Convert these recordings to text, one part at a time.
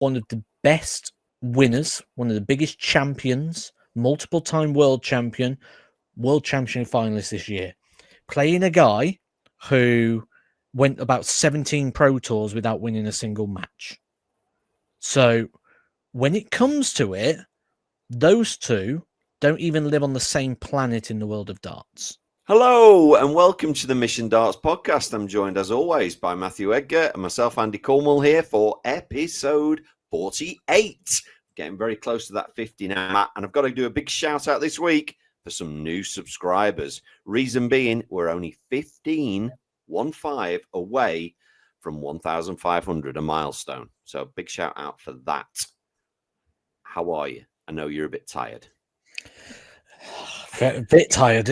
one of the best winners, one of the biggest champions, multiple-time world champion finalist this year, playing a guy who went about 17 Pro Tours without winning a single match. So when it comes to it, those two don't even live on the same planet in the world of darts. Hello and welcome to the Mission Darts podcast. I'm joined as always by Matthew Edgar and myself, Andy Cornwall, here for episode 48. Getting very close to that 50 now, Matt, and I've got to do a big shout out this week for some new subscribers. Reason being, we're only 15 away from 1,500, a milestone. So big shout out for that. How are you? I know you're a bit tired. A bit tired.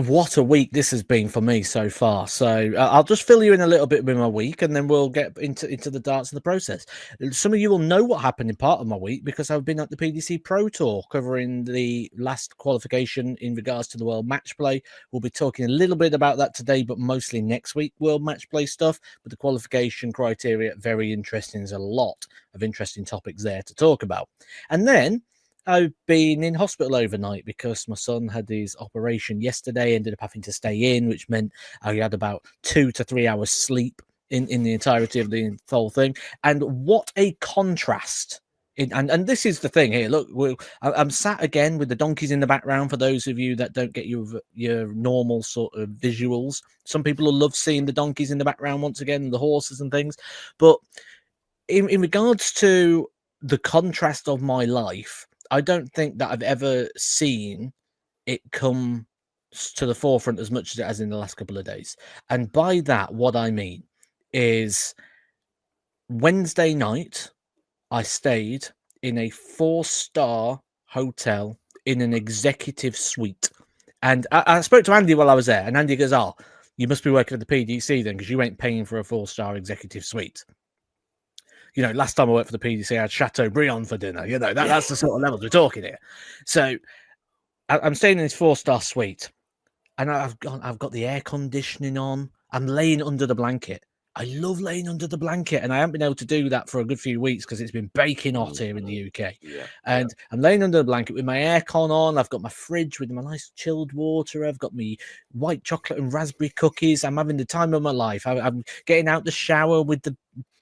What a week this has been for me so far. So I'll just fill you in a little bit with my week, and then we'll get into the darts and the process. Some of you will know what happened in part of my week because I've been at the PDC Pro Tour covering the last qualification in regards to the World Match Play. We'll be talking a little bit about that today, but mostly next week, World Match Play stuff. But the qualification criteria, very interesting. There's a lot of interesting topics there to talk about. And then I've been in hospital overnight because my son had his operation yesterday, ended up having to stay in, which meant I had about 2 to 3 hours sleep in the entirety of the whole thing. And what a contrast. And this is the thing here. Look, I'm sat again with the donkeys in the background for those of you that don't get your normal sort of visuals. Some people will love seeing the donkeys in the background once again, the horses and things. But in regards to the contrast of my life, I don't think that I've ever seen it come to the forefront as much as it has in the last couple of days. And by that, what I mean is Wednesday night, I stayed in a 4-star hotel in an executive suite. And I spoke to Andy while I was there, and Andy goes, "Oh, you must be working at the PDC then, because you ain't paying for a 4-star executive suite." You know, last time I worked for the PDC, I had Chateaubriand for dinner. You know, that's the sort of levels we're talking here. So I'm staying in this 4-star suite, and I've got the air conditioning on. I'm laying under the blanket. I love laying under the blanket, and I haven't been able to do that for a good few weeks because it's been baking hot here in the UK. I'm laying under the blanket with my aircon on. I've got my fridge with my nice chilled water. I've got me white chocolate and raspberry cookies. I'm having the time of my life. I'm getting out the shower with the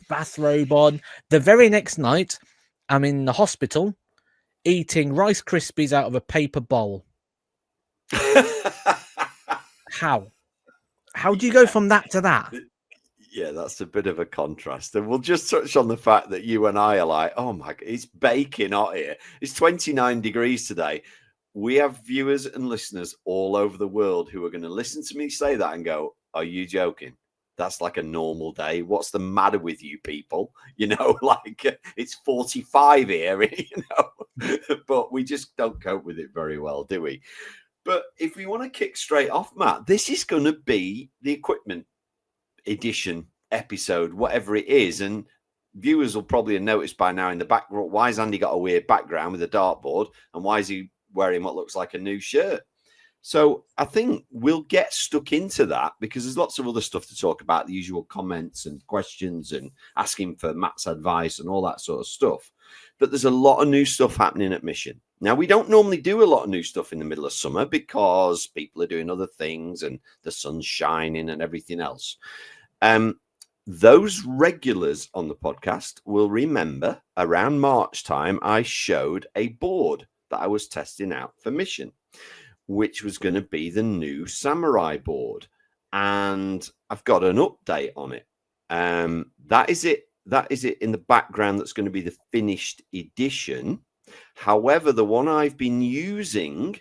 bathrobe on. The very next night, I'm in the hospital eating Rice Krispies out of a paper bowl. How do you go from that to that? Yeah, that's a bit of a contrast. And we'll just touch on the fact that you and I are like, oh my God, it's baking hot here. It's 29 degrees today. We have viewers and listeners all over the world who are going to listen to me say that and go, are you joking? That's like a normal day. What's the matter with you people? You know, like it's 45 here, you know, but we just don't cope with it very well, do we? But if we want to kick straight off, Matt, this is going to be the equipment edition episode, whatever it is. And viewers will probably have noticed by now in the background, why has Andy got a weird background with a dartboard? And why is he wearing what looks like a new shirt? So I think we'll get stuck into that because there's lots of other stuff to talk about, the usual comments and questions and asking for Matt's advice and all that sort of stuff. But there's a lot of new stuff happening at Mission. Now, we don't normally do a lot of new stuff in the middle of summer because people are doing other things and the sun's shining and everything else. Those regulars on the podcast will remember around March time, I showed a board that I was testing out for Mission, which was going to be the new Samurai board. And I've got an update on it. That is it. That is it in the background. That's going to be the finished edition. However, the one I've been using,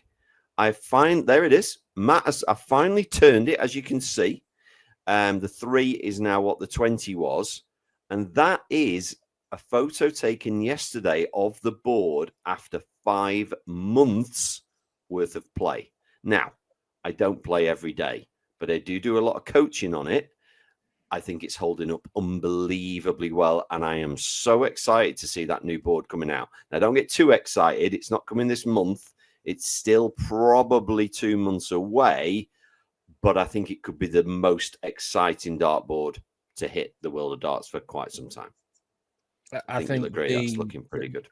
there it is. Matt, I finally turned it, as you can see. The 3 is now what the 20 was. And that is a photo taken yesterday of the board after 5 months worth of play. Now, I don't play every day, but I do a lot of coaching on it. I think it's holding up unbelievably well, and I am so excited to see that new board coming out. Now, don't get too excited. It's not coming this month. It's still probably 2 months away, but I think it could be the most exciting dartboard to hit the world of darts for quite some time. I think you'll agree that's looking pretty good.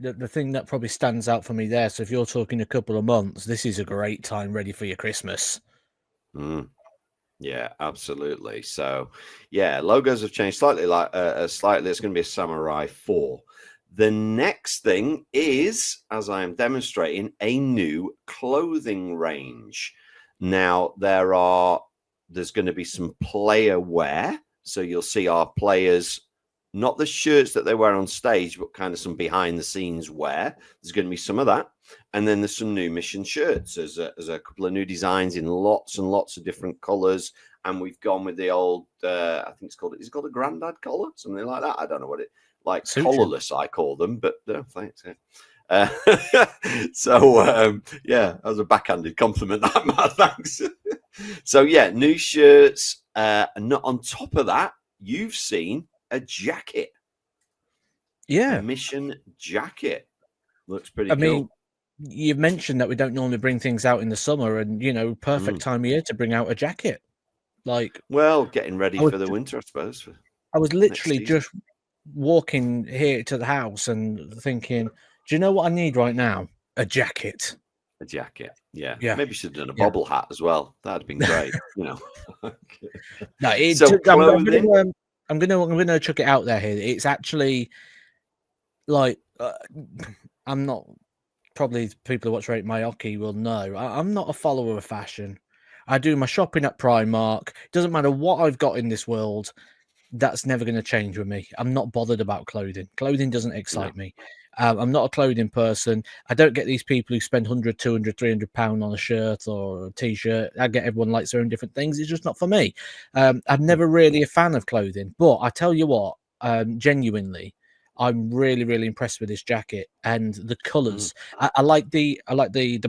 The thing that probably stands out for me there. So if you're talking a couple of months, this is a great time ready for your Christmas. Yeah, absolutely. So, yeah, logos have changed slightly. Slightly, it's going to be a Samurai 4. The next thing is, as I am demonstrating, a new clothing range. Now, there's going to be some player wear. So you'll see our players, not the shirts that they wear on stage, but kind of some behind the scenes wear. There's going to be some of that. And then there's some new mission shirts. There's a couple of new designs in lots and lots of different colors. And we've gone with the old, I think is it called a granddad collar? Something like that. I don't know what it, like collarless, I call them, but thanks. Yeah. Yeah, that was a backhanded compliment, that, Matt, thanks. So yeah, new shirts. And not on top of that, you've seen a jacket. Yeah. A mission jacket. Looks pretty cool. Mean, you've mentioned that we don't normally bring things out in the summer, and perfect time of year to bring out a jacket. Like, well, getting ready for the winter, I suppose. I was literally just walking here to the house and thinking, do you know what I need right now? A jacket. A jacket. Yeah. Maybe should have done a bobble hat as well. That'd been great. No, so I'm gonna chuck it out there here. It's actually like I'm not. Probably people who watch Rate My Hockey will know. I'm not a follower of fashion. I do my shopping at Primark. Doesn't matter what I've got in this world. That's never going to change with me. I'm not bothered about clothing. Clothing doesn't excite me. I'm not a clothing person. I don't get these people who spend 100, 200, 300 pounds on a shirt or a t-shirt. I get everyone likes their own different things. It's just not for me. I'm never really a fan of clothing. But I tell you what, genuinely, I'm really, really impressed with this jacket and the colors. I like the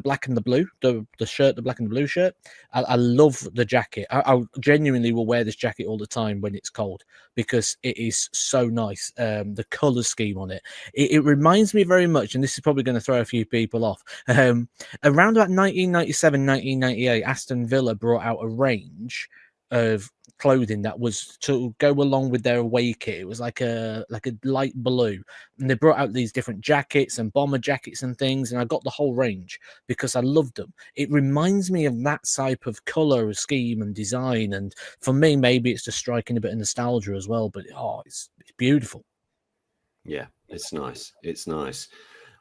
black and the blue, the shirt, the black and the blue shirt. I love the jacket. I genuinely will wear this jacket all the time when it's cold because it is so nice. The color scheme on it. It reminds me very much, and this is probably going to throw a few people off. Around about 1997, 1998, Aston Villa brought out a range of clothing that was to go along with their away kit. It was like a light blue, and they brought out these different jackets and bomber jackets and things, and I got the whole range because I loved them. It reminds me of that type of color scheme and design, and for me maybe it's just striking a bit of nostalgia as well, but it's beautiful. Yeah, it's nice.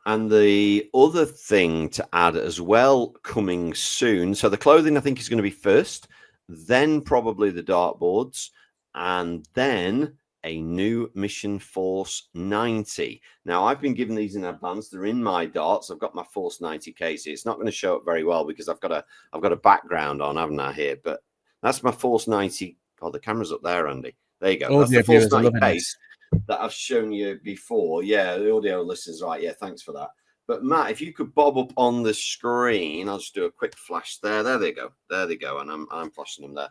And the other thing to add as well, coming soon, so the clothing I think is going to be first, then probably the dartboards, and then a new Mission Force 90. Now, I've been given these in advance. They're in my darts. I've got my Force 90 case. It's not going to show up very well because I've got a background on, haven't I, here? But that's my Force 90. Oh, the camera's up there, Andy. There you go. That's the Force 90 case that I've shown you before. Yeah, the audio listeners, right? Yeah, thanks for that. But Matt, if you could bob up on the screen, I'll just do a quick flash there. There they go. And I'm flashing them there.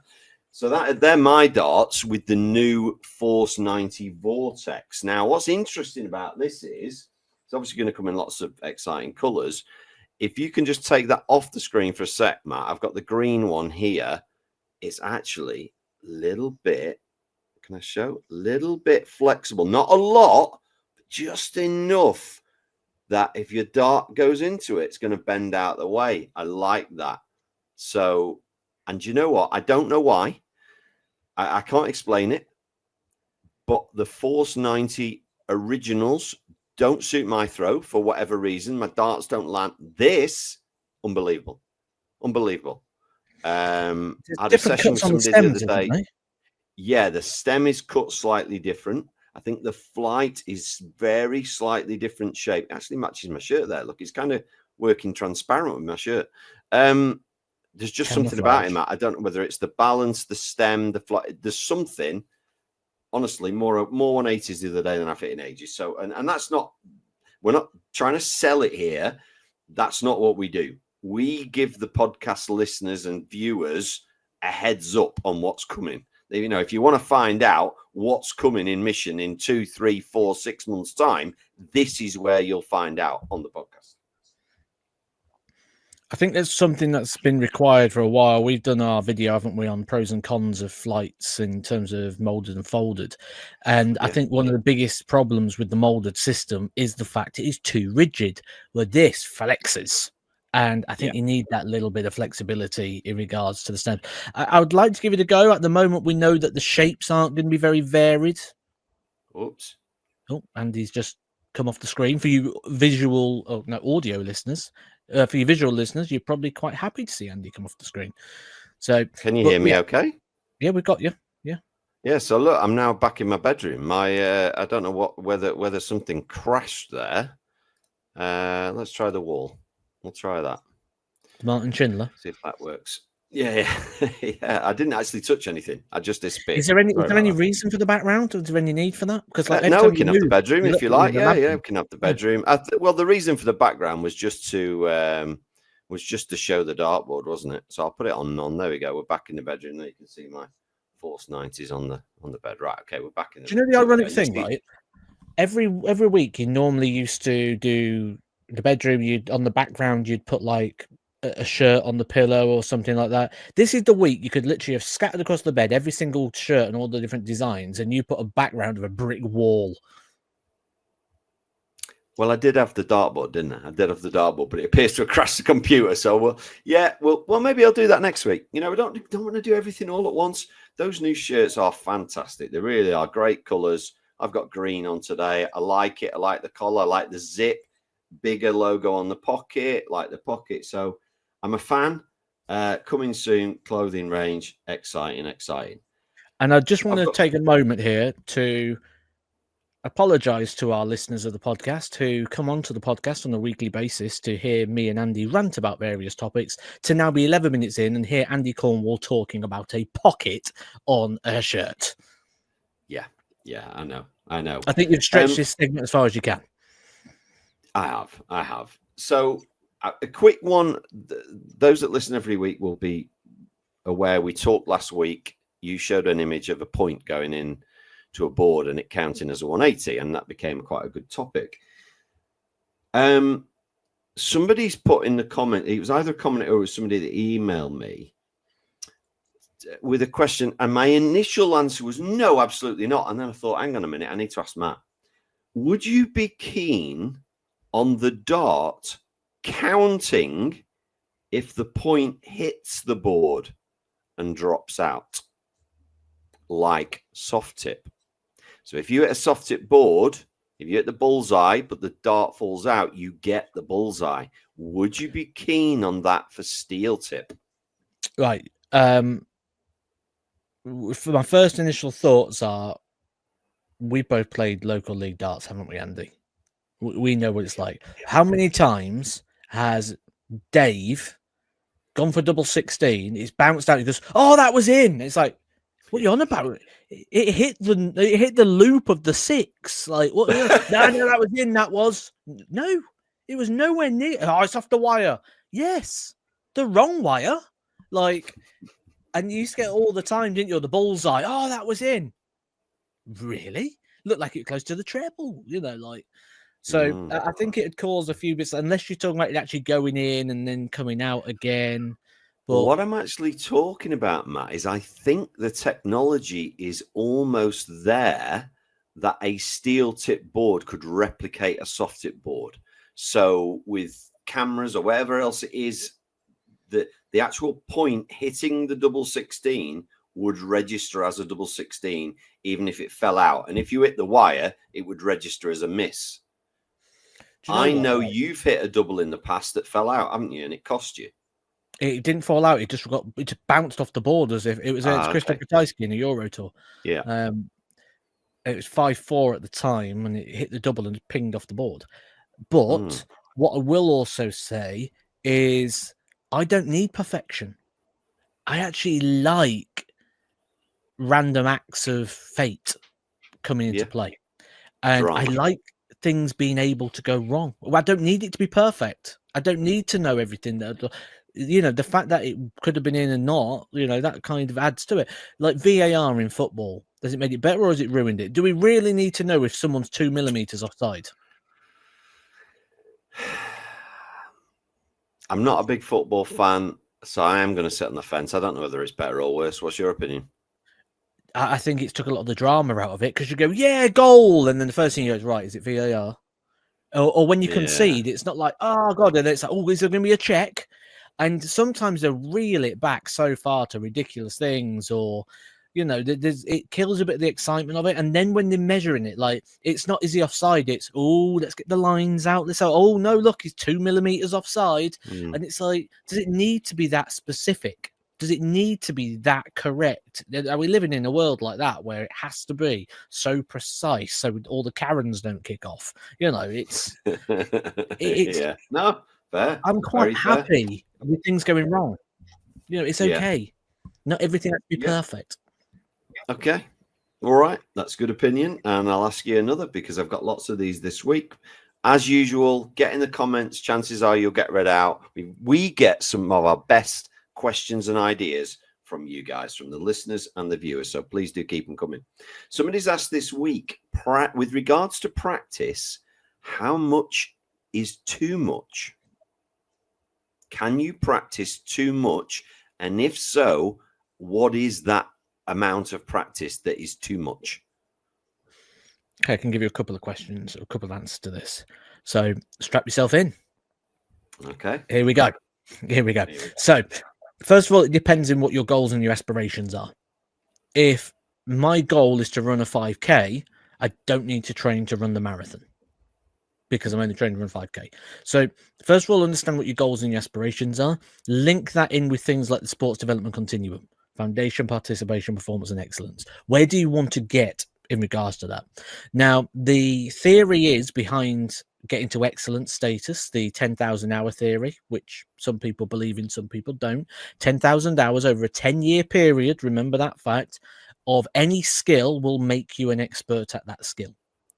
So they're my darts with the new Force 90 Vortex. Now, what's interesting about this is it's obviously going to come in lots of exciting colors. If you can just take that off the screen for a sec, Matt, I've got the green one here. It's actually a little bit, can I show? A little bit flexible. Not a lot, but just enough that if your dart goes into it, it's going to bend out the way. I like that. So, and you know what? I don't know why. I can't explain it. But the Force 90 originals don't suit my throw for whatever reason. My darts don't land. This, unbelievable. I had a session with somebody the other day. Yeah, the stem is cut slightly different. I think the flight is very slightly different shape. It actually matches my shirt there. Look, it's kind of working transparent with my shirt. There's just something about him. I don't know whether it's the balance, the stem, the flight. There's something, honestly, more 180s the other day than I've hit in ages. So, and that's not, we're not trying to sell it here. That's not what we do. We give the podcast listeners and viewers a heads up on what's coming. You know, if you want to find out what's coming in Mission in 2, 3, 4, 6 months' time, this is where you'll find out on the podcast. I think that's something that's been required for a while. We've done our video, haven't we, on pros and cons of flights in terms of molded and folded. And I Yeah. think one of the biggest problems with the molded system is the fact it is too rigid, where this flexes. And I think Yeah. you need that little bit of flexibility in regards to the stand. I would like to give it a go. At the moment, we know that the shapes aren't going to be very varied. Oops. Oh, Andy's just come off the screen. For you visual, oh no, audio listeners, for you visual listeners, you're probably quite happy to see Andy come off the screen. So, Can you but hear me okay? yeah, we've got you. Yeah. Yeah, so look, I'm now back in my bedroom. My I don't know whether something crashed there. Let's try the wall. We'll try that. Martin Schindler. See if that works. Yeah. Yeah. I didn't actually touch anything. I just disappeared. Is there any Sorry about that. reason for the background? Is there any need for that? Because like every No, time we you can have the move, bedroom you if you literally like. the Yeah, lamp. we can have the bedroom. Well, the reason for the background was just to show the dartboard, wasn't it? So I'll put it on none. There we go. We're back in the bedroom. There you can see my Force 90s on the bed. Right. Okay, we're back in the. Do you know the ironic thing, right? Every week you normally used to do the bedroom. You'd on the background you'd put like a shirt on the pillow or something like that. This is the week you could literally have scattered across the bed every single shirt and all the different designs, and you put a background of a brick wall. Well, I did have the dartboard, didn't I? I did have the dartboard, but it appears to have crashed the computer. So, well, maybe I'll do that next week. You know, we don't want to do everything all at once. Those new shirts are fantastic. They really are great colours. I've got green on today. I like it. I like the collar. I like the zip. Bigger logo on the pocket, like the pocket. So I'm a fan. Coming soon, clothing range. Exciting. And I just want to take a moment here to apologize to our listeners of the podcast who come onto the podcast on a weekly basis to hear me and Andy rant about various topics, to now be 11 minutes in and hear Andy Cornwall talking about a pocket on a shirt. Yeah, I know. I think you've stretched this segment as far as you can. I have. So a quick one. Those that listen every week will be aware we talked last week. You showed an image of a point going in to a board and it counting as a 180, and that became quite a good topic. Somebody's put in the comment, it was either a comment or it was somebody that emailed me with a question, and my initial answer was no, absolutely not. And then I thought, hang on a minute, I need to ask Matt, would you be keen on the dart counting if the point hits the board and drops out, like soft tip? So if you hit a soft tip board, if you hit the bullseye, but the dart falls out, you get the bullseye. Would you be keen on that for steel tip? Right. For my first initial thoughts are, we both played local league darts, haven't we, Andy? We know what it's like. How many times has Dave gone for double 16? It's bounced out. He goes, "Oh, that was in." It's like, what are you on about? It hit the loop of the 6. Like, what? No, that was in. That was no. It was nowhere near. Oh, it's off the wire. Yes, the wrong wire. Like, and you used to get all the time, didn't you? The bullseye. Oh, that was in. Really? Looked like it close to the treble. You know, like. So I think it'd cause a few bits, unless you're talking about it actually going in and then coming out again. But what I'm actually talking about, Matt, is I think the technology is almost there that a steel tip board could replicate a soft tip board. So with cameras or whatever else it is, the actual point hitting the double 16 would register as a double 16, even if it fell out. And if you hit the wire, it would register as a miss. I know you've hit a double in the past that fell out, haven't you? And it cost you. It didn't fall out. It just bounced off the board as if it was Christopher Kataisky in a Euro Tour. Yeah. It was 5-4 at the time, and it hit the double and pinged off the board. But what I will also say is, I don't need perfection. I actually like random acts of fate coming into play, and I like things being able to go wrong. I don't need it to be perfect. I don't need to know everything. You know, the fact that it could have been in and not, you know, that kind of adds to it. Like VAR in football, does it make it better or has it ruined it? Do we really need to know if someone's 2 millimeters offside? I'm not a big football fan, so I am going to sit on the fence. I don't know whether it's better or worse. What's your opinion? I think it's took a lot of the drama out of it because you go, yeah, goal, and then the first thing you go is, right, is it VAR? Or when you Yeah. concede, it's not like, oh god, and it's like, oh, is there going to be a check? And sometimes they reel it back so far to ridiculous things, or it kills a bit of the excitement of it. And then when they're measuring it, like, it's not, is he offside? It's, oh, let's get the lines out. Let's, oh no, look, he's 2 millimeters offside. And it's like, does it need to be that specific? Does it need to be that correct? Are we living in a world like that where it has to be so precise so all the Karens don't kick off? It's Yeah. No, fair. I'm quite happy with things going wrong. It's okay. Not everything has to be perfect. Okay. All right. That's good opinion. And I'll ask you another because I've got lots of these this week. As usual, get in the comments. Chances are you'll get read out. We get some of our best questions and ideas from you guys, from the listeners and the viewers. So please do keep them coming. Somebody's asked this week, with regards to practice, how much is too much? Can you practice too much? And if so, what is that amount of practice that is too much? Okay, I can give you a couple of questions, a couple of answers to this. So strap yourself in. Okay. Here we go. So first of all, it depends on what your goals and your aspirations are. If my goal is to run a 5K, I don't need to train to run the marathon because I'm only training to run 5K. So first of all, understand what your goals and your aspirations are. Link that in with things like the sports development continuum, foundation, participation, performance, and excellence. Where do you want to get in regards to that? Now, the theory is behind getting to excellence status, the 10,000 hour theory, which some people believe in, some people don't. 10,000 hours over a 10-year period, remember that fact, of any skill will make you an expert at that skill.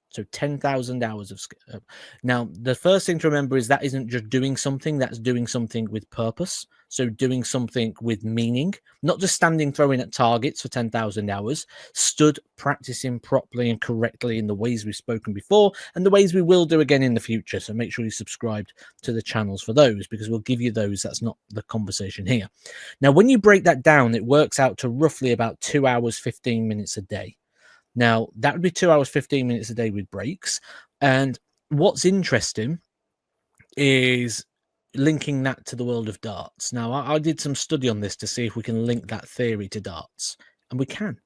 So 10,000 hours of skill. Now, the first thing to remember is that isn't just doing something, that's doing something with purpose. So doing something with meaning, not just standing throwing at targets for 10,000 hours, stood practicing properly and correctly in the ways we've spoken before and the ways we will do again in the future. So make sure you subscribed to the channels for those because we'll give you those. That's not the conversation here. Now, when you break that down, it works out to roughly about 2 hours, 15 minutes a day. Now, that would be 2 hours, 15 minutes a day with breaks. And what's interesting is linking that to the world of darts. Now, I did some study on this to see if we can link that theory to darts, and we can.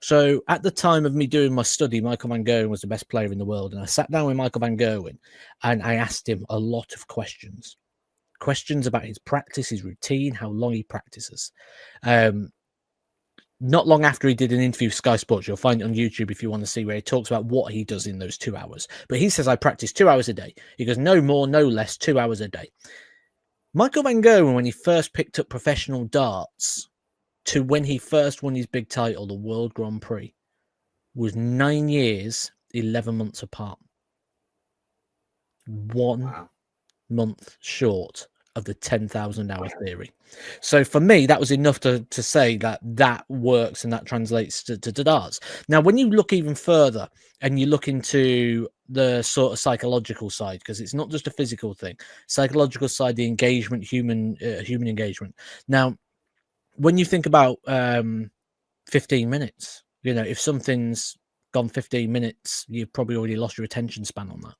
So at the time of me doing my study, Michael Van Gerwen was the best player in the world. And I sat down with Michael Van Gerwen and I asked him a lot of questions about his practice, his routine, how long he practices. Not long after he did an interview with Sky Sports, you'll find it on YouTube if you want to see where he talks about what he does in those 2 hours. But he says, I practice 2 hours a day. He goes, no more, no less, 2 hours a day. Michael Van Gerwen, when he first picked up professional darts to when he first won his big title, the World Grand Prix, was 9 years, 11 months apart. 1 month short of the 10,000 hour theory. So for me, that was enough to say that works and that translates to darts. Now, when you look even further and you look into the sort of psychological side, because it's not just a physical thing, psychological side, the engagement, human engagement. Now, when you think about 15 minutes, if something's gone 15 minutes, you've probably already lost your attention span on that.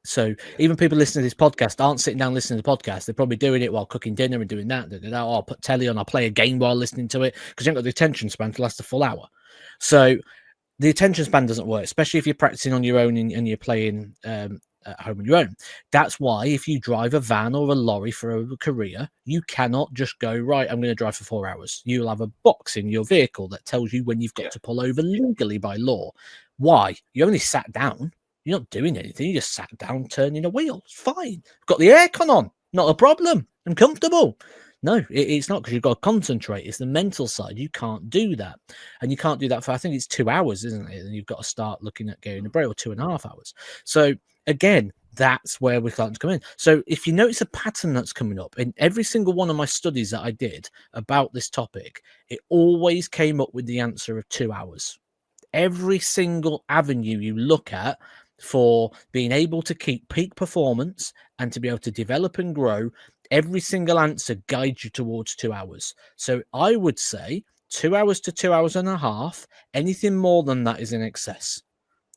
So even people listening to this podcast aren't sitting down listening to the podcast. They're probably doing it while cooking dinner and doing that. Oh, I'll put telly on, I'll play a game while listening to it because you haven't got the attention span to last a full hour. So the attention span doesn't work, especially if you're practicing on your own and you're playing at home on your own. That's why if you drive a van or a lorry for a career, you cannot just go, right, I'm going to drive for 4 hours. You'll have a box in your vehicle that tells you when you've got to pull over legally by law. Why? You only sat down. You're not doing anything. You just sat down, turning a wheel. It's fine. Got the aircon on. Not a problem. I'm comfortable. No, it's not because you've got to concentrate. It's the mental side. You can't do that. And you can't do that for, I think it's 2 hours, isn't it? And you've got to start looking at getting a break, or 2.5 hours. So again, that's where we're starting to come in. So if you notice a pattern that's coming up in every single one of my studies that I did about this topic, it always came up with the answer of 2 hours. Every single avenue you look at, for being able to keep peak performance and to be able to develop and grow. Every single answer guides you towards 2 hours. So I would say 2 hours to 2 hours and a half. Anything more than that is in excess.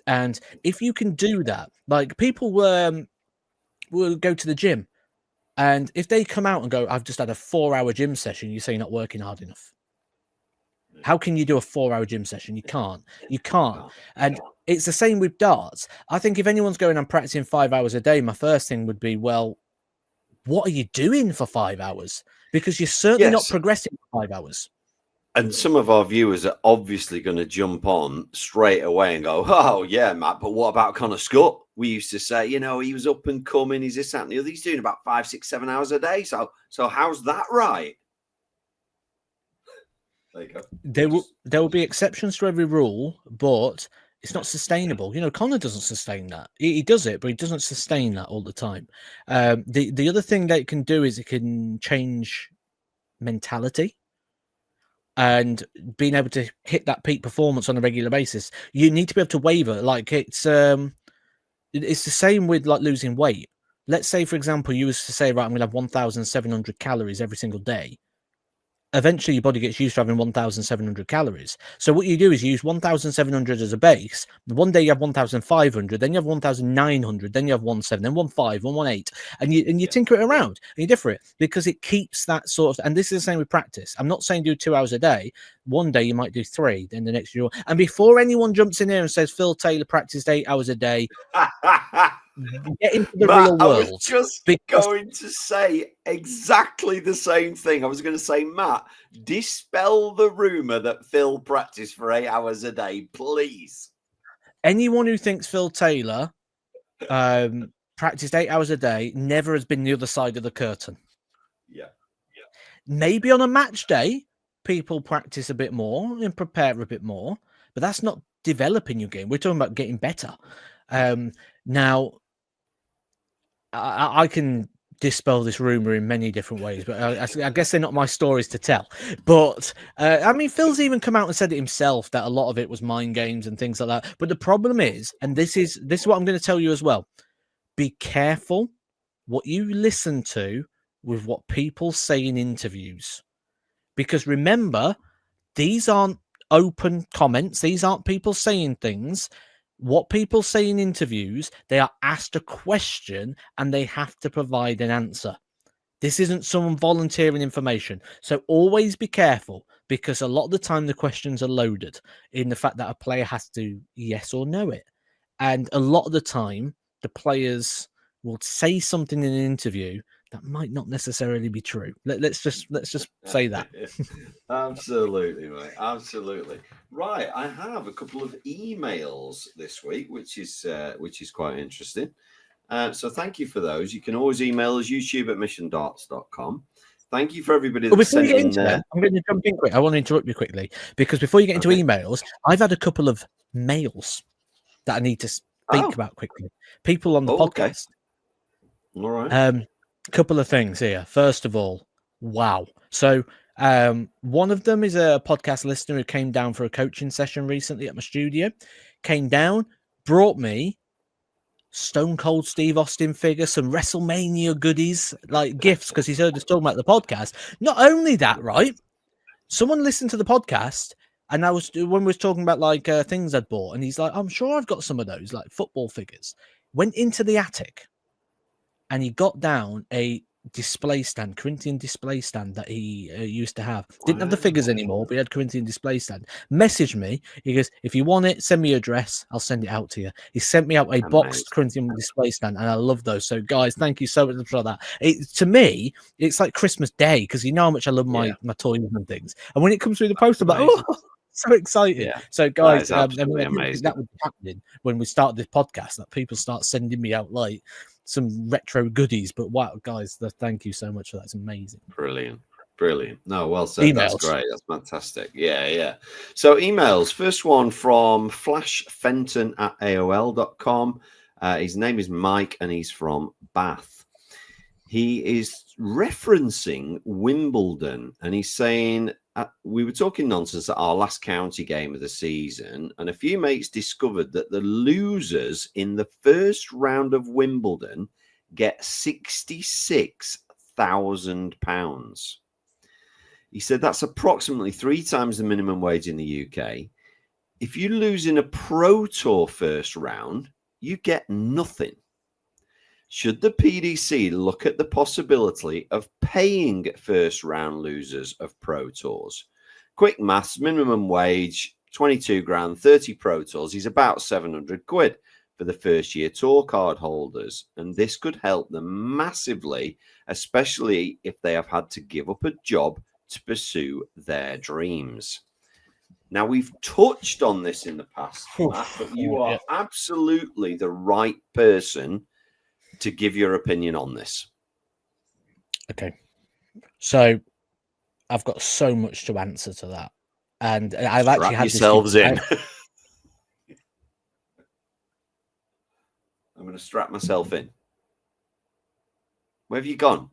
And if you can do that, like people will go to the gym, and if they come out and go, I've just had a 4-hour gym session, you say you're not working hard enough. How can you do a 4-hour gym session? You can't. And it's the same with darts. I think if anyone's going and practicing 5 hours a day, my first thing would be, well, what are you doing for 5 hours? Because you're certainly not progressing for 5 hours. And some of our viewers are obviously going to jump on straight away and go, oh, yeah, Matt, but what about Connor Scott? We used to say, he was up and coming. He's this, that, and the other. He's doing about 5, 6, 7 hours a day. So how's that right? There you go. There will be exceptions to every rule, but it's not sustainable. Connor doesn't sustain that. He does it, but he doesn't sustain that all the time. The other thing that it can do is it can change mentality. And being able to hit that peak performance on a regular basis, you need to be able to waver. Like it's the same with like losing weight. Let's say, for example, you was to say, right, I'm going to have 1,700 calories every single day. Eventually, your body gets used to having 1,700 calories. So what you do is you use 1,700 as a base. One day you have 1,500, then you have 1,900, then you have 1,700, then 1,500, 1,1800, and you tinker it around and you differ it because it keeps that sort of. And this is the same with practice. I'm not saying do 2 hours a day. One day you might do 3, then the next year. And before anyone jumps in here and says Phil Taylor practiced 8 hours a day. Get into the real world. I was just going to say exactly the same thing. I was going to say, Matt, dispel the rumor that Phil practiced for 8 hours a day, please. Anyone who thinks Phil Taylor practiced 8 hours a day never has been the other side of the curtain. Yeah. Maybe on a match day, people practice a bit more and prepare a bit more, but that's not developing your game. We're talking about getting better. Now, I can dispel this rumor in many different ways, but I guess they're not my stories to tell. But I mean, Phil's even come out and said it himself that a lot of it was mind games and things like that. But the problem is, and this is what I'm going to tell you as well: be careful what you listen to with what people say in interviews, because remember, these aren't open comments. These aren't people saying things. What people say in interviews, they are asked a question and they have to provide an answer. This isn't someone volunteering information. So always be careful, because a lot of the time the questions are loaded in the fact that a player has to yes or no it. And a lot of the time the players will say something in an interview that might not necessarily be true. Let's just say that. Absolutely, mate. Absolutely. Right. I have a couple of emails this week, which is quite interesting. So thank you for those. You can always email us, youtube@missiondarts.com. Thank you for everybody that's before you get sent into that, I'm going to jump in quick. I want to interrupt you quickly, because before you get into emails, I've had a couple of mails that I need to speak about quickly. People on the podcast. Okay. All right. Couple of things here. First of all, wow. So one of them is a podcast listener who came down for a coaching session recently at my studio. Came down, brought me Stone Cold Steve Austin figure, some WrestleMania goodies, like gifts, because he's heard us talking about the podcast. Not only that, right? Someone listened to the podcast, and when we was talking about like things I'd bought, and he's like, I'm sure I've got some of those, like football figures. Went into the attic, and he got down a display stand, Corinthian display stand that he used to have. Didn't have the figures anymore, but he had Corinthian display stand. Messaged me. He goes, if you want it, send me your address. I'll send it out to you. He sent me out a boxed Corinthian display stand, and I love those. So, guys, thank you so much for that. To me, it's like Christmas Day, because you know how much I love my toys and things. And when it comes through the post, I'm like, oh, so excited. Yeah. So, guys, that that would be happening when we started this podcast, that people start sending me out like some retro goodies. But wow, guys, thank you so much for that. It's amazing. Brilliant. No, well said. Emails. That's great. That's fantastic. Yeah. So emails. First one from flashfenton@aol.com. His name is Mike, and he's from Bath. He is referencing Wimbledon, and he's saying, we were talking nonsense at our last county game of the season, and a few mates discovered that the losers in the first round of Wimbledon get £66,000. He said that's approximately 3 times the minimum wage in the UK. If you lose in a Pro Tour first round, you get nothing. Should the PDC look at the possibility of paying first round losers of Pro Tours? Quick maths, minimum wage, 22 grand, 30 Pro Tours is about 700 quid for the first year tour card holders. And this could help them massively, especially if they have had to give up a job to pursue their dreams. Now, we've touched on this in the past, Matt, but you are absolutely the right person to give your opinion on this. Okay. So I've got so much to answer to that. And I've actually had yourselves in. I'm going to strap myself in. Where have you gone?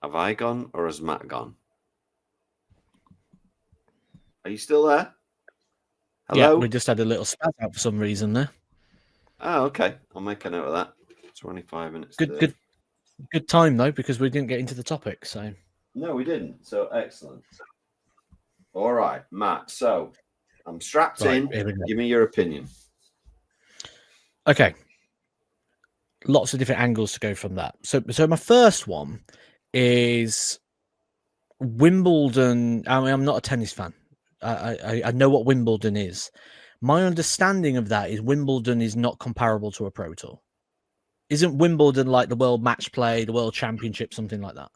Have I gone or has Matt gone? Are you still there? Hello? Yeah, we just had a little spat out for some reason there. Oh, okay. I'll make a note of that. 25 minutes. Good time though, because we didn't get into the topic. So no, we didn't. So excellent. All right, Matt. So I'm strapped in. Give me your opinion. Okay. Lots of different angles to go from that. So my first one is Wimbledon. I mean, I'm not a tennis fan. I know what Wimbledon is. My understanding of that is Wimbledon is not comparable to a Pro Tour. Isn't Wimbledon like the World Match Play, the World Championship, something like that?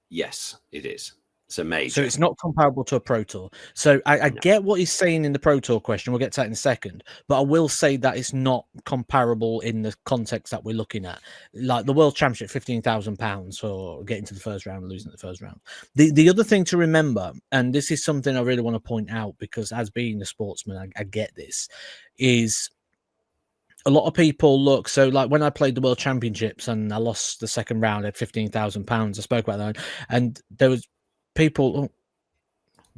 Yes, it is. It's a major. So it's not comparable to a Pro Tour. So I get what he's saying in the Pro Tour question. We'll get to that in a second. But I will say that it's not comparable in the context that we're looking at. Like the World Championship, £15,000 for getting to the first round and losing the first round. The other thing to remember, and this is something I really want to point out, because as being a sportsman, I get this, is a lot of people look, so like when I played the World Championships and I lost the second round at £15,000, I spoke about that, and there was people,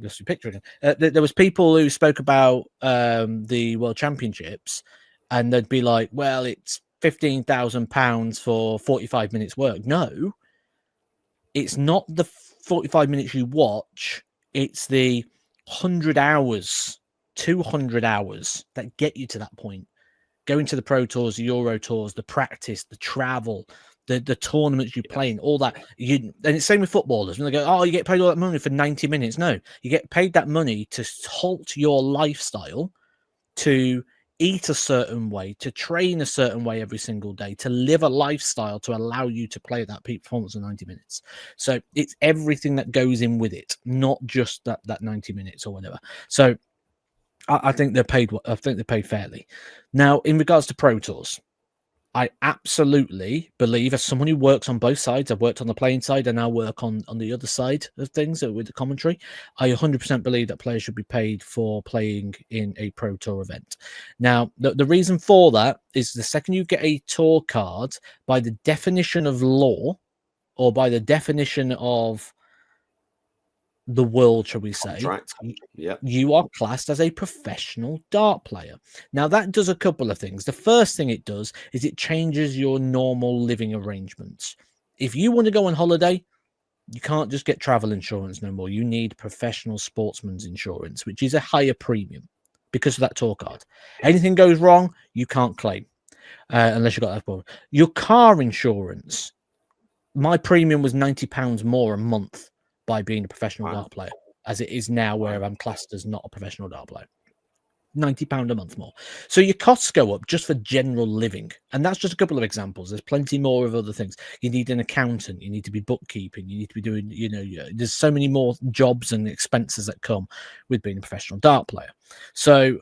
just your picture again. There was people who spoke about the World Championships, and they'd be like, well, it's £15,000 for 45 minutes work. No, it's not the 45 minutes you watch, it's the 100 hours, 200 hours that get you to that point. Going to the Pro Tours, the Euro Tours, the practice, the travel, the tournaments you play in, all that. And it's same with footballers. When they go, oh, you get paid all that money for 90 minutes. No, you get paid that money to halt your lifestyle, to eat a certain way, to train a certain way every single day, to live a lifestyle to allow you to play that peak performance in 90 minutes. So it's everything that goes in with it, not just that 90 minutes or whatever. So I think they're paid. I think they're paid fairly. Now, in regards to Pro Tours, I absolutely believe, as someone who works on both sides, I've worked on the playing side and now work on the other side of things with the commentary. I 100% believe that players should be paid for playing in a Pro Tour event. Now, the reason for that is the second you get a tour card, by the definition of law, or by the definition of the world, shall we say, you are classed as a professional dart player. Now, that does a couple of things. The first thing it does is it changes your normal living arrangements. If you want to go on holiday, you can't just get travel insurance no more. You need professional sportsman's insurance, which is a higher premium because of that tour card. Anything goes wrong, you can't claim unless you've got that problem. Your car insurance, my premium was £90 more a month by being a professional dart player, as it is now, where I'm classed as not a professional dart player. £90 a month more. So your costs go up just for general living. And that's just a couple of examples. There's plenty more of other things. You need an accountant. You need to be bookkeeping. You need to be doing, there's so many more jobs and expenses that come with being a professional dart player. So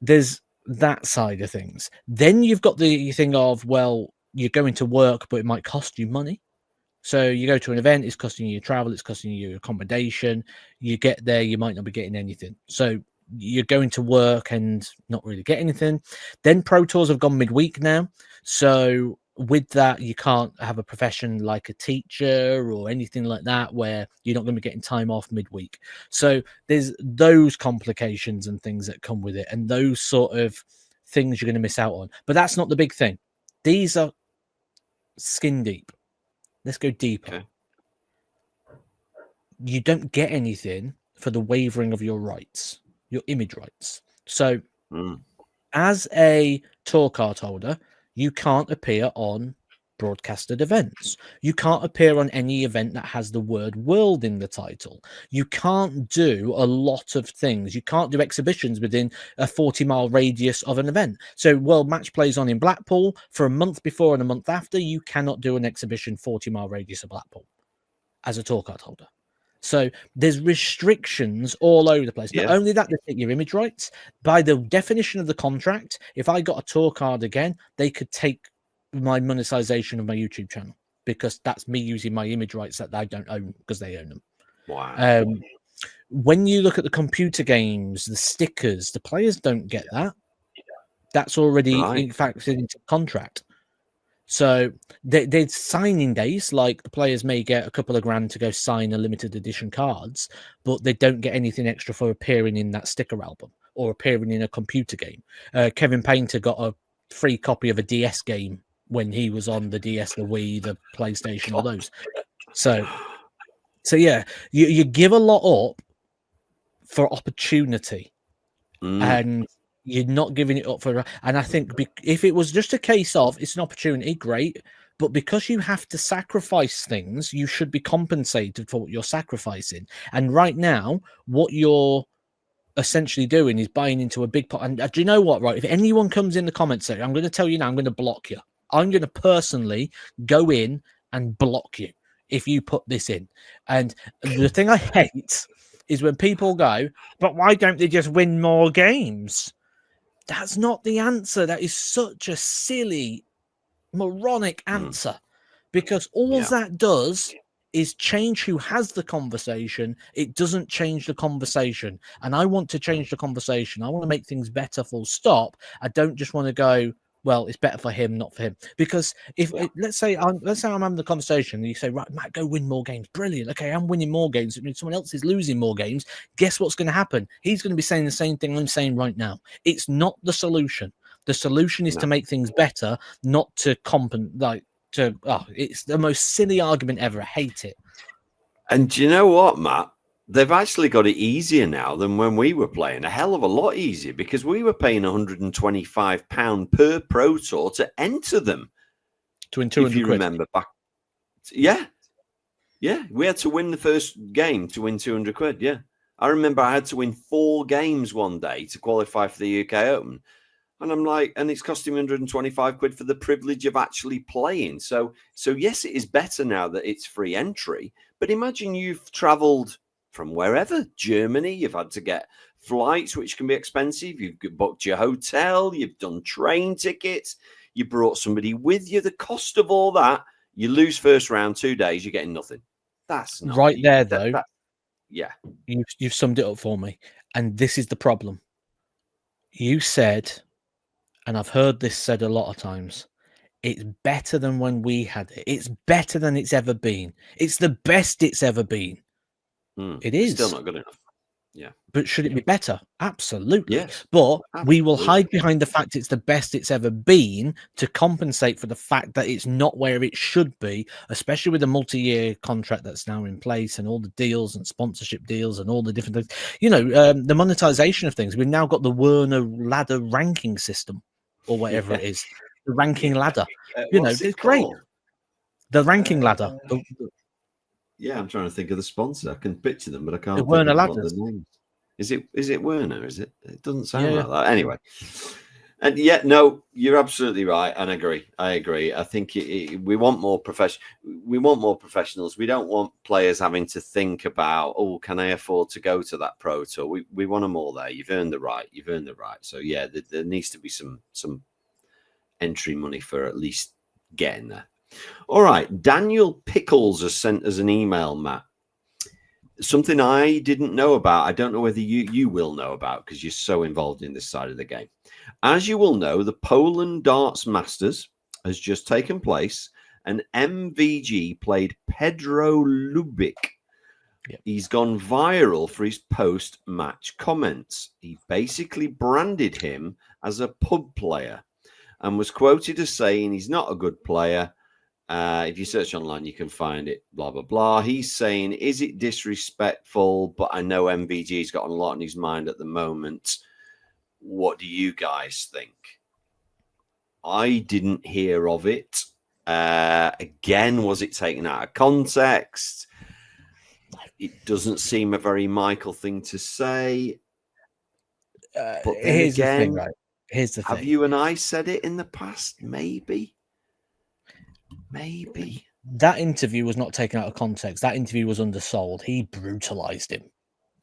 there's that side of things. Then you've got the thing of, well, you're going to work, but it might cost you money. So you go to an event, it's costing you your travel, it's costing you your accommodation. You get there, you might not be getting anything. So you're going to work and not really get anything. Then Pro Tours have gone midweek now. So with that, you can't have a profession like a teacher or anything like that where you're not going to be getting time off midweek. So there's those complications and things that come with it, and those sort of things you're going to miss out on. But that's not the big thing. These are skin deep. Let's go deeper. Okay. You don't get anything for the wavering of your rights, your image rights. So as a tour card holder, you can't appear on broadcasted events. You can't appear on any event that has the word world in the title. You can't do a lot of things. You can't do exhibitions within a 40-mile radius of an event. So World Match plays on in Blackpool for a month before and a month after. You cannot do an exhibition 40-mile radius of Blackpool as a tour card holder. So there's restrictions all over the place. Not only that, they take your image rights. By the definition of the contract, if I got a tour card again, they could take my monetization of my YouTube channel, because that's me using my image rights that I don't own because they own them. Wow. When you look at the computer games, the stickers, the players don't get that. That's already in fact into contract. So there's signing days, like the players may get a couple of grand to go sign a limited edition cards, but they don't get anything extra for appearing in that sticker album or appearing in a computer game. Kevin Painter got a free copy of a DS game when he was on the DS, the Wii, the PlayStation, all those. So yeah, you give a lot up for opportunity, and you're not giving it up for. And I think if it was just a case of it's an opportunity, great. But because you have to sacrifice things, you should be compensated for what you're sacrificing. And right now, what you're essentially doing is buying into a big pot. And do you know what, right? If anyone comes in the comments section, I'm going to tell you now, I'm going to block you. I'm going to personally go in and block you if you put this in. And the thing I hate is when people go, but why don't they just win more games? That's not the answer. That is such a silly, moronic answer, because all that does is change who has the conversation. It doesn't change the conversation. And I want to change the conversation. I want to make things better, full stop. I don't just want to go, well, it's better for him, not for him. Because if let's say I'm having the conversation and you say, right, Matt, go win more games. Brilliant. Okay, I'm winning more games. If someone else is losing more games, guess what's going to happen? He's going to be saying the same thing I'm saying right now. It's not the solution. The solution is to make things better, not to it's the most silly argument ever. I hate it. And do you know what, Matt? They've actually got it easier now than when we were playing. A hell of a lot easier, because we were paying £125 per Pro Tour to enter them. To win 200 if you quid. remember back. Yeah. We had to win the first game to win 200 quid. Yeah. I remember I had to win 4 games one day to qualify for the UK Open. And I'm like, and it's costing me 125 quid for the privilege of actually playing. So yes, it is better now that it's free entry. But imagine you've traveled from wherever, Germany, you've had to get flights, which can be expensive. You've booked your hotel, you've done train tickets, you brought somebody with you. The cost of all that, you lose first round 2 days, you're getting nothing. That's not right there, though. Yeah. You've summed it up for me. And this is the problem. You said, and I've heard this said a lot of times, it's better than when we had it. It's better than it's ever been. It's the best it's ever been. It is. Still not good enough. Yeah. But should it be better? Absolutely. Yes. But Absolutely. we will hide behind the fact it's the best it's ever been to compensate for the fact that it's not where it should be, especially with the multi-year contract that's now in place and all the deals and sponsorship deals and all the different things. You know, the monetization of things. We've now got the Werner ladder ranking system, or whatever it is. The ranking ladder. It's great. The ranking ladder. Yeah, I'm trying to think of the sponsor. I can picture them, but I can't. The Werner think ladders. of the names. Is it Werner? Is it? It doesn't sound Yeah. like that. Anyway, and no, you're absolutely right, and I agree. I think we want more We want more professionals. We don't want players having to think about, oh, can I afford to go to that Pro Tour? We want them all there. You've earned the right. So yeah, there needs to be some entry money for at least getting there. All right, Daniel Pickles has sent us an email, Matt. Something I didn't know about. I don't know whether you will know about, because you're so involved in this side of the game. As you will know, the Poland Darts Masters has just taken place, and MVG played Pedro Lubic. Yep. He's gone viral for his post-match comments. He basically branded him as a pub player and was quoted as saying he's not a good player. If you search online, you can find it, blah, blah, blah. He's saying, is it disrespectful? But I know MVG's got a lot on his mind at the moment. What do you guys think? I didn't hear of it. Again, was it taken out of context? It doesn't seem a very Michael thing to say. But then Here's again, the thing, right? Here's the thing. Have you and I said it in the past? Maybe. That interview was not taken out of context. That interview was undersold. He brutalized him.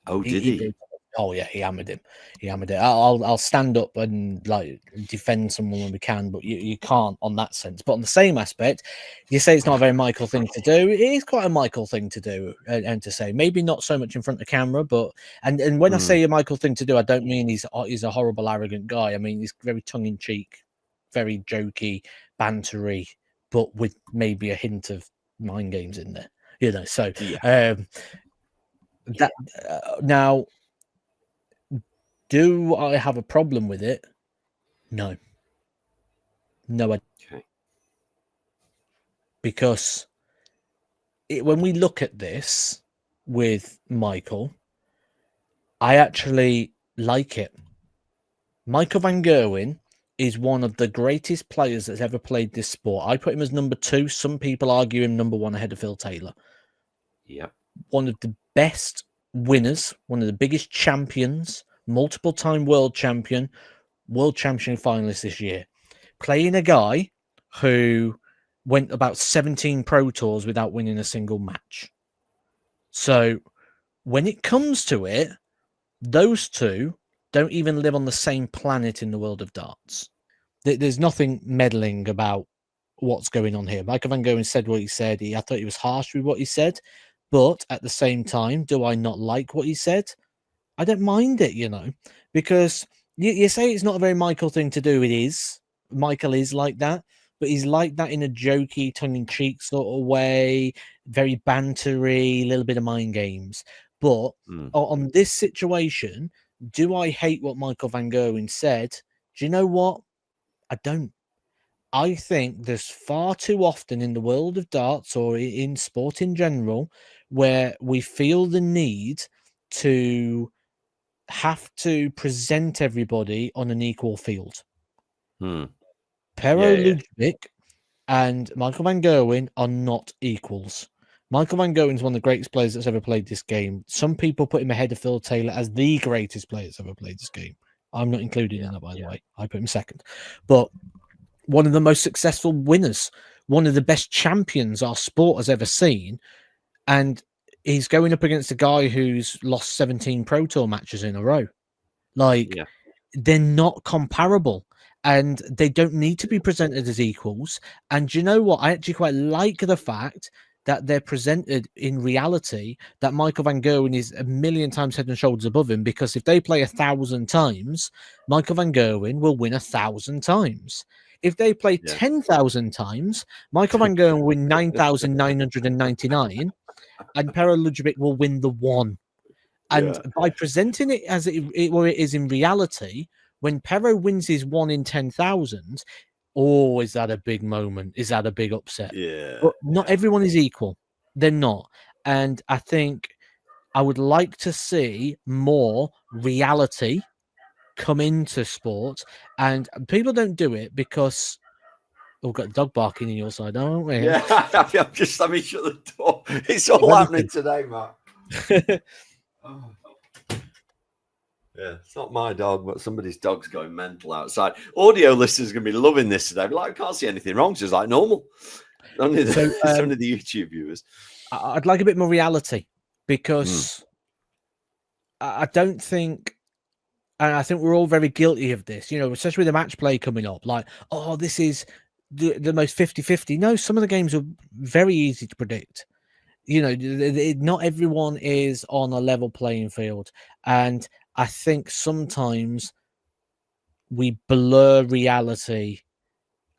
Oh, did he? Oh yeah, he hammered him. I'll stand up and like defend someone when we can, but you can't on that sense. But on the same aspect, you say it's not a very Michael thing to do. It is quite a Michael thing to do and to say. Maybe not so much in front of camera, but and when I say a Michael thing to do, I don't mean he's a horrible, arrogant guy. I mean he's very tongue in cheek, very jokey, bantery, but with maybe a hint of mind games in there. You know, so now. Do I have a problem with it? No. Okay. Because when we look at this with Michael, I actually like it. Michael van Gerwen is one of the greatest players that's ever played this sport. I put him as number 2. Some people argue him number 1 ahead of Phil Taylor. Yeah. One of the best winners, one of the biggest champions, multiple-time world champion finalist this year. Playing a guy who went about 17 Pro Tours without winning a single match. So when it comes to it, those two don't even live on the same planet in the world of darts. There's nothing meddling about what's going on here. Michael van Gerwen said what he said. I thought he was harsh with what he said. But at the same time, do I not like what he said? I don't mind it, you know, because you say it's not a very Michael thing to do. It is. Michael is like that, but he's like that in a jokey, tongue-in-cheek sort of way, very bantery, little bit of mind games. But on this situation, do I hate what Michael van Gerwen said? Do you know what? I don't. I think there's far too often in the world of darts or in sport in general where we feel the need to have to present everybody on an equal field. Pero Ludovic and Michael van Gerwen are not equals. Michael van Gerwen is one of the greatest players that's ever played this game. Some people put him ahead of Phil Taylor as the greatest player that's ever played this game. I'm not included in that, by the way. I put him second. But one of the most successful winners, one of the best champions our sport has ever seen. And he's going up against a guy who's lost 17 Pro Tour matches in a row. Like, they're not comparable. And they don't need to be presented as equals. And you know what? I actually quite like the fact that they're presented in reality that Michael van Gerwen is a million times head and shoulders above him, because if they play 1,000 times, Michael van Gerwen will win 1,000 times. If they play 10,000 times, Michael van Gerwen will win 9,999 and Pero Ludovic will win the 1. And by presenting it as it is in reality, when Pero wins his 1 in 10,000, oh, is that a big moment? Is that a big upset? But not everyone is equal. They're not. And I think I would like to see more reality come into sport. And people don't do it because we've got a dog barking in your side, aren't we? Yeah, I'm just, let me shut the door. It's all happening today, Matt. Yeah, it's not my dog, but somebody's dog's going mental outside. Audio listeners are going to be loving this today. But like, I can't see anything wrong. It's just like normal. Only the YouTube viewers. I'd like a bit more reality, because I don't think, and I think we're all very guilty of this, you know, especially with the match play coming up. Like, oh, this is the most 50-50. No, some of the games are very easy to predict. You know, not everyone is on a level playing field. And I think sometimes we blur reality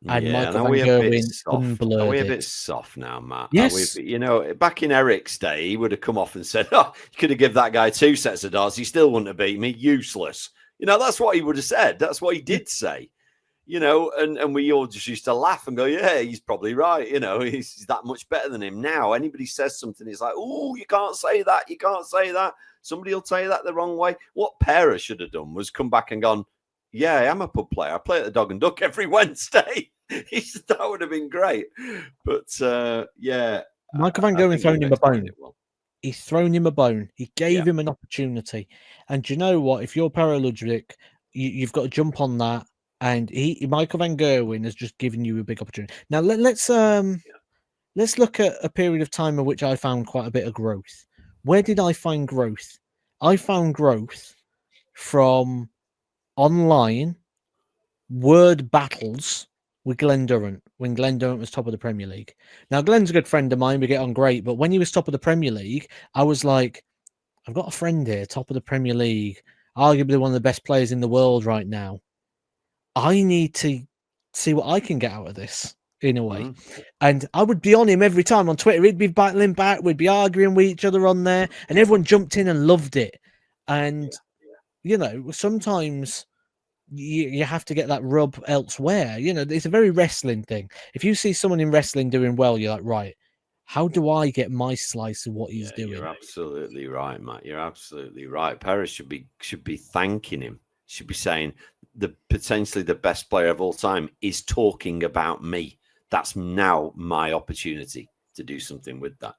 And Yeah, and Michael are van we a bit Gerwen soft? Are we unblurred a bit it. soft now, Matt? Are we? Yes. Back in Eric's day, he would have come off and said, "Oh, you could have given that guy 2 sets of darts. He still wouldn't have beat me. Useless." That's what he would have said. That's what he did say. And we all just used to laugh and go, "Yeah, he's probably right. He's that much better than him." Now, anybody says something, it's like, "Oh, you can't say that. You can't say that. Somebody will tell you that the wrong way." What Pera should have done was come back and gone, "Yeah, I am a pub player. I play at the Dog and Duck every Wednesday." That would have been great. But yeah, Michael van I Gerwen think thrown you've him a explained bone. it well. He's thrown him a bone. He gave Yeah. him an opportunity. And do you know what? If you're Para Ludwig, you've got to jump on that. And Michael van Gerwen has just given you a big opportunity. Now let's look at a period of time in which I found quite a bit of growth. Where did I find growth? I found growth from online word battles with Glenn Durrant when Glenn Durrant was top of the Premier League. Now, Glenn's a good friend of mine. We get on great. But when he was top of the Premier League, I was like, I've got a friend here, top of the Premier League, arguably one of the best players in the world right now. I need to see what I can get out of this in a way. And I would be on him every time on Twitter. He'd be battling back. We'd be arguing with each other on there. And everyone jumped in and loved it. And, sometimes you have to get that rub elsewhere. It's a very wrestling thing. If you see someone in wrestling doing well, you're like, right, how do I get my slice of what he's doing? You're absolutely right, Matt. You're absolutely right. Paris should be thanking him. Should be saying potentially the best player of all time is talking about me. That's now my opportunity to do something with that.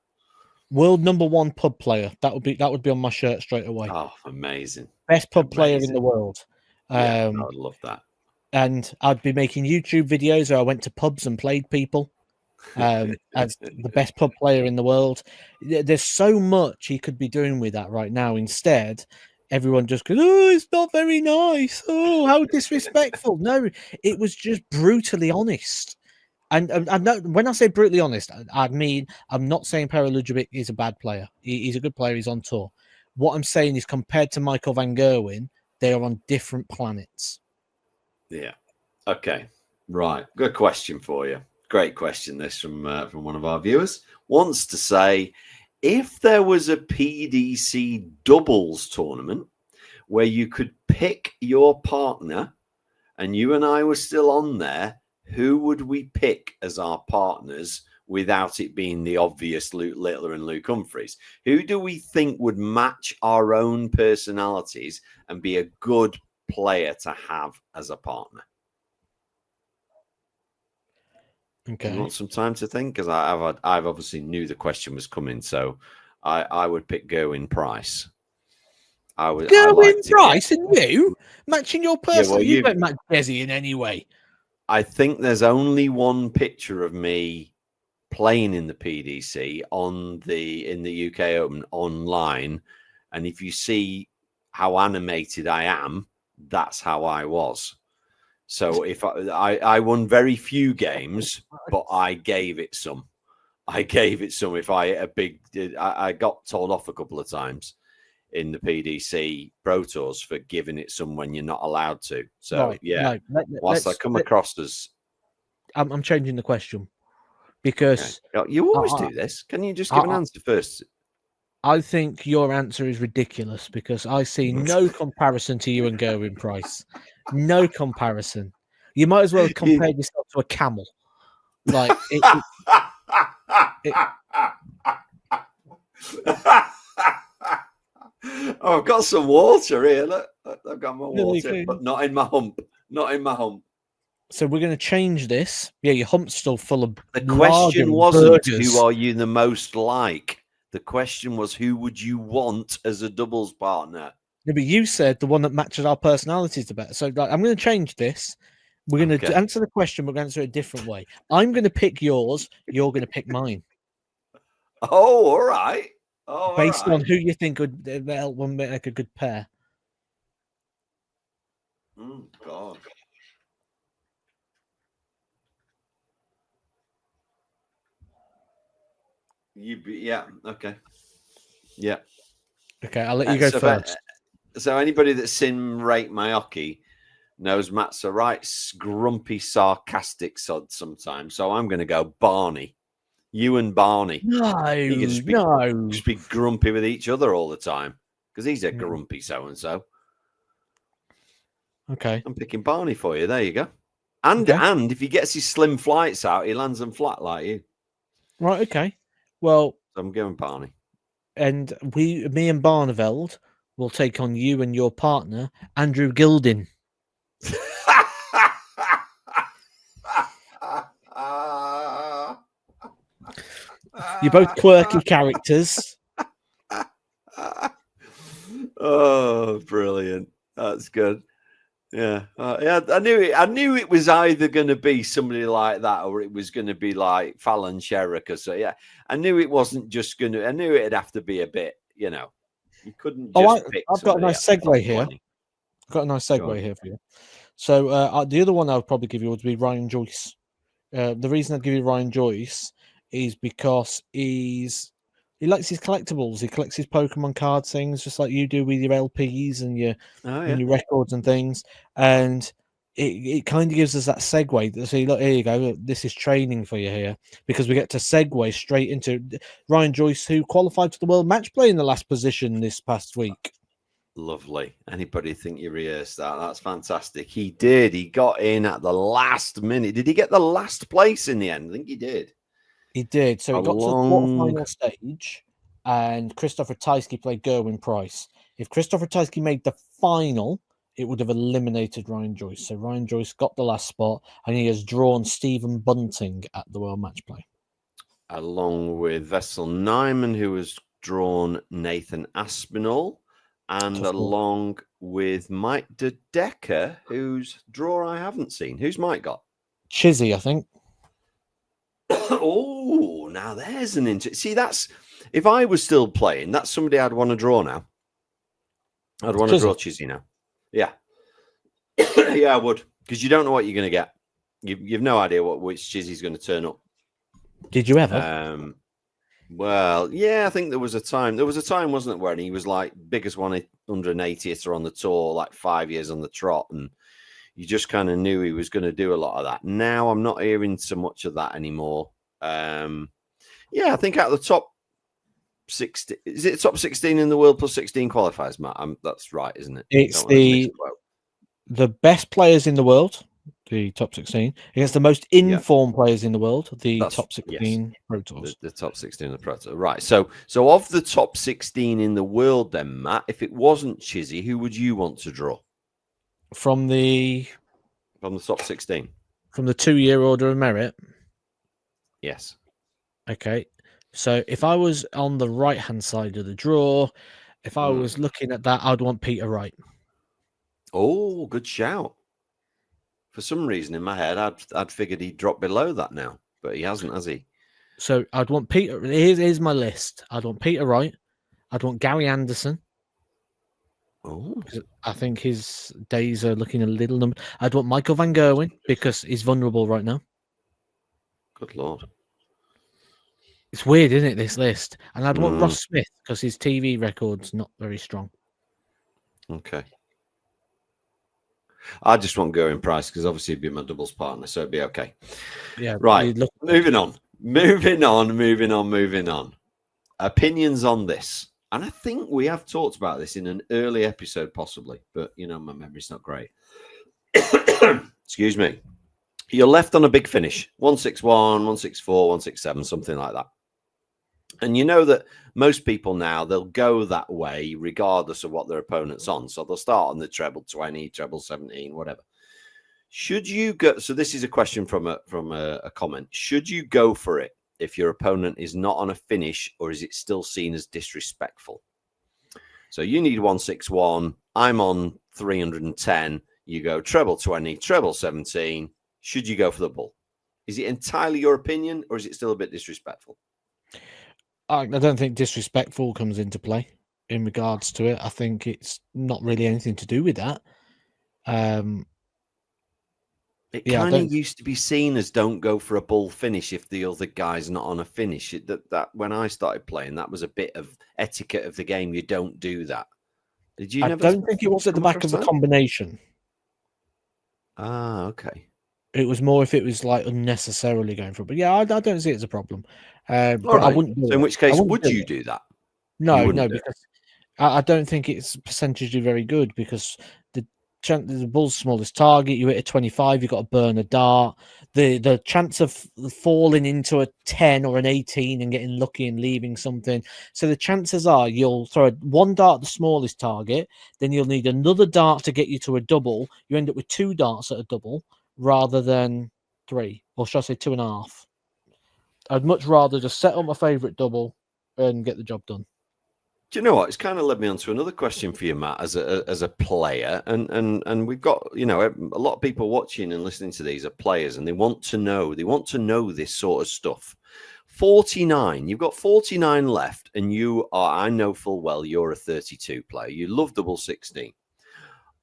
World #1 pub player. That would be on my shirt straight away. Oh, amazing! Best pub player in the world. I would love that. And I'd be making YouTube videos where I went to pubs and played people as the best pub player in the world. There's so much he could be doing with that right now. Instead, everyone just goes, "Oh, it's not very nice. Oh, how disrespectful." No, it was just brutally honest. And when I say brutally honest, I mean, I'm not saying Paralujovic is a bad player. He's a good player. He's on tour. What I'm saying is, compared to Michael van Gerwen, they are on different planets. Yeah. Okay. Right. Good question for you. Great question. This from one of our viewers wants to say, if there was a PDC doubles tournament where you could pick your partner and you and I were still on there, who would we pick as our partners without it being the obvious Luke Littler and Luke Humphreys? Who do we think would match our own personalities and be a good player to have as a partner? Okay. You want some time to think? Because I've obviously knew the question was coming, so I would pick Gerwen Price. Gerwen Price and you matching your person. Yeah, well, you don't match Desi in any way. I think there's only one picture of me playing in the PDC in the UK Open online, and if you see how animated I am, that's how I was. So if I won very few games, but I gave it some. If I hit a big, I got told off a couple of times in the PDC Pro Tours for giving it some when you're not allowed to. So right, yeah, no, whilst I come across as, I'm changing the question because you always do this. Can you just give an answer first? I think your answer is ridiculous because I see no comparison to you and Gerwen Price. No comparison. You might as well compare yourself to a camel. Like Oh, I've got some water here. Look, I've got my water, but not in my hump. Not in my hump. So we're going to change this. Yeah, your hump's still full of. The question wasn't burgers. Who are you the most like. The question was, who would you want as a doubles partner? Yeah, but you said the one that matches our personalities the better. So I'm going to change this. We're going to answer the question. We're going to answer it a different way. I'm going to pick yours. You're going to pick mine. Oh, all right. Oh, based on who you think would help one make a good pair. Oh, God. Yeah. Okay. Yeah. Okay, I'll let you go first. So anybody that's seen Rate My Hockey knows Matt's a right grumpy, sarcastic sod sometimes. So I'm going to go Barney. You and Barney. No, You can just be grumpy with each other all the time because he's a grumpy so-and-so. Okay. I'm picking Barney for you. There you go. And if he gets his slim flights out, he lands them flat like you. Right, okay. Well, so I'm going Barney. And me and Barneveld will take on you and your partner, Andrew Gilding. You're both quirky characters. Oh, brilliant. That's good. Yeah. Yeah. I knew it was either going to be somebody like that or it was going to be like Fallon Sherrick or so. Yeah. I knew it wasn't just going to, I knew it'd have to be a bit, you couldn't just pick I've got a nice segue here. I've got a nice segue here for you. So the other one I would probably give you would be Ryan Joyce. The reason I'd give you Ryan Joyce is because he likes his collectibles. He collects his Pokemon card things, just like you do with your LPs and your records and things. And it kind of gives us that segue. So look, here you go. This is training for you here because we get to segue straight into Ryan Joyce, who qualified for the World Match Play in the last position this past week. Lovely. Anybody think you rehearsed that? That's fantastic. He did. He got in at the last minute. Did he get the last place in the end? I think he did. He did. So he got to the quarterfinal stage, and Christopher Tyskie played Gerwen Price. If Christopher Tyskie made the final, it would have eliminated Ryan Joyce. So Ryan Joyce got the last spot, and he has drawn Stephen Bunting at the World Match Play. Along with Vessel Nyman, who has drawn Nathan Aspinall, and along with Mike De Decker, whose draw I haven't seen. Who's Mike got? Chizzy, I think. Oh, now there's an See, that's if I was still playing, that's somebody I'd want to draw now. I'd want to draw Chizzy now. Yeah. Yeah, I would. Because you don't know what you're going to get. You've no idea which Chizzy's going to turn up. Did you ever? Well, yeah, I think there was a time. There was a time, wasn't it, where he was like biggest 180er on the tour, like 5 years on the trot, and you just kind of knew he was going to do a lot of that. Now I'm not hearing so much of that anymore. Yeah, I think out of the top 16, is it top 16 in the world plus 16 qualifiers, Matt? That's right, isn't it? It's the best players in the world. The top 16 against the most informed players in the world, top 16 Pro Tours. The top 16 of the Pro Tour. Right. So of the top 16 in the world, then, Matt, if it wasn't Chizzy, who would you want to draw? From the top 16. From the 2-year order of merit? Yes. Okay. So if I was on the right-hand side of the draw, if I was looking at that, I'd want Peter Wright. Oh, good shout. For some reason in my head, I'd figured he'd drop below that now, but he hasn't, has he? So I'd want Peter. Here's my list. I'd want Peter Wright. I'd want Gary Anderson. Oh, I think his days are looking a little numbered. I'd want Michael Van Gerwen because he's vulnerable right now. Good Lord. It's weird, isn't it, this list? And I'd want Ross Smith because his TV record's not very strong. Okay. I just want Gerwen Price because obviously he'd be my doubles partner, so it'd be okay. Yeah. Right. Moving on. Opinions on this. And I think we have talked about this in an early episode, possibly, but my memory's not great. Excuse me. You're left on a big finish 161, 164, 167, something like that. And you know that most people now, they'll go that way regardless of what their opponent's on. So they'll start on the treble 20, treble 17, whatever. Should you go? So this is a question from a comment. Should you go for it if your opponent is not on a finish, or is it still seen as disrespectful? So you need 161. I'm on 310. You go treble 20, treble 17. Should you go for the bull? Is it entirely your opinion, or is it still a bit disrespectful? I don't think disrespectful comes into play in regards to it. I think it's not really anything to do with that. It kind of used to be seen as don't go for a bull finish if the other guy's not on a finish. That when I started playing, that was a bit of etiquette of the game. You don't do that. Did you? I don't think it was at the back of the combination. Ah, okay. It was more if it was like unnecessarily going for it. But yeah, I don't see it as a problem. All But I right. wouldn't do So in it. which I case, wouldn't would do you it. do that? You No, wouldn't no, do it. because I don't think it's percentually very good because the bull's smallest target, you hit a 25, you've got to burn a dart. The chance of falling into a 10 or an 18 and getting lucky and leaving something. So the chances are you'll throw one dart at the smallest target, then you'll need another dart to get you to a double. You end up with 2 darts at a double rather than 3, or should I say 2.5. I'd much rather just set up my favourite double and get the job done. Do you know what? It's kind of led me on to another question for you, Matt, as a player, and we've got, you know, a lot of people watching and listening to these are players, and they want to know this sort of stuff. 49, you've got 49 left, and you are, I know full well, you're a 32 player. You love double 16.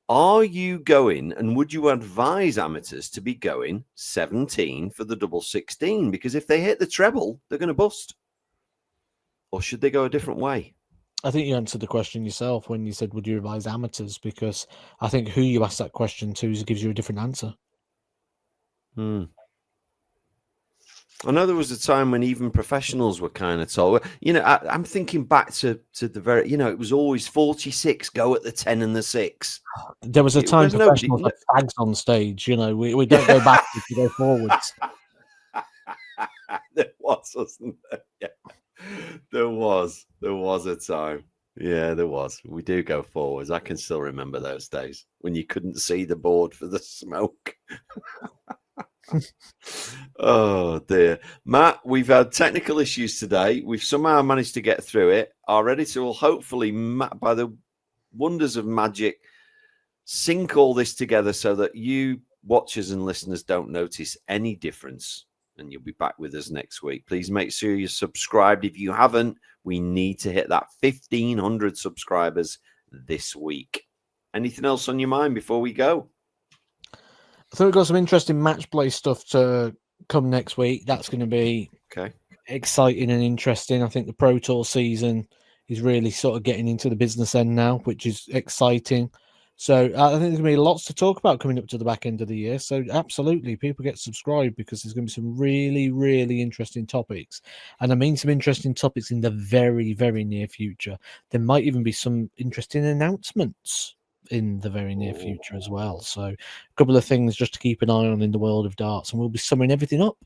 Are you going, and would you advise amateurs to be going 17 for the double 16? Because if they hit the treble, they're going to bust. Or should they go a different way? I think you answered the question yourself when you said, would you advise amateurs? Because I think who you ask that question to gives you a different answer. I know there was a time when even professionals were kind of told, you know, I'm thinking back to the very, you know, it was always 46, go at the 10 and the 6. There was a time There's nobody. professionals had fags on stage, you know, we don't go backwards, we go forwards. There was, wasn't there? Yeah. There was a time. Yeah, there was. We do go forwards. I can still remember those days when you couldn't see the board for the smoke. Oh dear, Matt, we've had technical issues today. We've somehow managed to get through it. Our editor will hopefully, by the wonders of magic, sync all this together so that you watchers and listeners don't notice any difference, and you'll be back with us next week. Please make sure you're subscribed. If you haven't, we need to hit that 1,500 subscribers this week. Anything else on your mind before we go? I thought we've got some interesting match play stuff to come next week. That's going to be exciting and interesting. I think the Pro Tour season is really sort of getting into the business end now, which is exciting. So I think there's going to be lots to talk about coming up to the back end of the year. So absolutely, people get subscribed because there's going to be some really, really interesting topics. And I mean some interesting topics in the very, very near future. There might even be some interesting announcements in the very near future as well. So a couple of things just to keep an eye on in the world of darts, and we'll be summing everything up